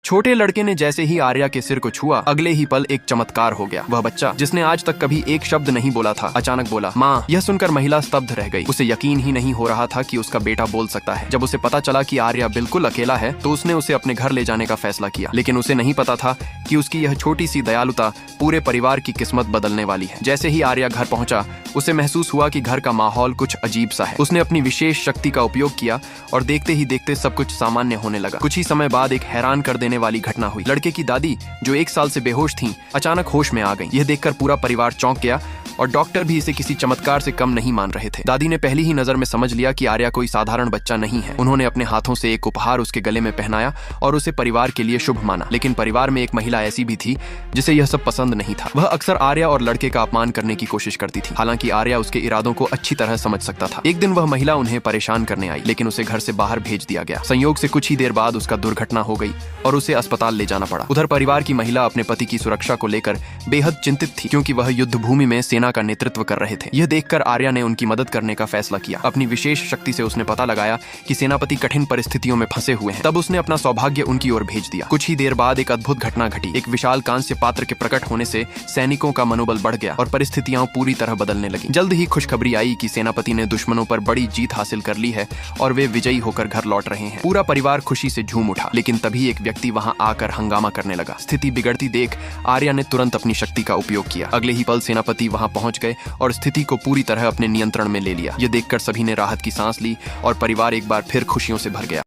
छोटे लड़के ने जैसे ही आर्या के सिर को छुआ, अगले ही पल एक चमत्कार हो गया। वह बच्चा जिसने आज तक कभी एक शब्द नहीं बोला था, अचानक बोला माँ। यह सुनकर महिला स्तब्ध रह गई। उसे यकीन ही नहीं हो रहा था कि उसका बेटा बोल सकता है। जब उसे पता चला कि आर्या बिल्कुल अकेला है तो उसने उसे अपने घर ले जाने का फैसला किया, लेकिन उसे नहीं पता था कि उसकी यह छोटी सी दयालुता पूरे परिवार की किस्मत बदलने वाली है। जैसे ही आर्या घर पहुंचा, उसे महसूस हुआ कि घर का माहौल कुछ अजीब सा है। उसने अपनी विशेष शक्ति का उपयोग किया और देखते ही देखते सब कुछ सामान्य होने लगा। कुछ ही समय बाद एक हैरान कर देने वाली घटना हुई। लड़के की दादी, जो 1 साल से बेहोश थीं, अचानक होश में आ गईं। यह देखकर पूरा परिवार चौंक गया और डॉक्टर भी इसे किसी चमत्कार से कम नहीं मान रहे थे। दादी ने पहली ही नजर में समझ लिया कि आर्या कोई साधारण बच्चा नहीं है। उन्होंने अपने हाथों से एक उपहार उसके गले में पहनाया और उसे परिवार के लिए शुभ माना। लेकिन परिवार में एक महिला ऐसी भी थी जिसे यह सब पसंद नहीं था। वह अक्सर आर्या और लड़के का अपमान करने की कोशिश करती थी। हालांकि आर्या उसके इरादों को अच्छी तरह समझ सकता था। एक दिन वह महिला उन्हें परेशान करने आई, लेकिन उसे घर से बाहर भेज दिया गया। संयोग से कुछ ही देर बाद उसका दुर्घटना हो गई और उसे अस्पताल ले जाना पड़ा। उधर परिवार की महिला अपने पति की सुरक्षा को लेकर बेहद चिंतित थी, क्योंकि वह युद्ध भूमि में सेना का नेतृत्व कर रहे थे। यह देखकर आर्या ने उनकी मदद करने का फैसला किया। अपनी विशेष शक्ति से उसने पता लगाया कि सेनापति कठिन परिस्थितियों में फंसे हुए हैं। तब उसने अपना सौभाग्य उनकी ओर भेज दिया। कुछ ही देर बाद एक अद्भुत घटना घटी। एक विशाल कांस्य पात्र के प्रकट होने से सैनिकों का मनोबल बढ़ गया और परिस्थितियां पूरी तरह बदलने लगी। जल्द ही खुशखबरी आई कि सेनापति ने दुश्मनों पर बड़ी जीत हासिल कर ली है और वे विजयी होकर घर लौट रहे हैं। पूरा परिवार खुशी से झूम उठा, लेकिन तभी एक व्यक्ति वहां आकर हंगामा करने लगा। स्थिति बिगड़ती देख आर्या ने तुरंत अपनी शक्ति का उपयोग किया। अगले ही पल सेनापति वहां पहुंच गए और स्थिति को पूरी तरह अपने नियंत्रण में ले लिया। यह देखकर सभी ने राहत की सांस ली और परिवार एक बार फिर खुशियों से भर गया।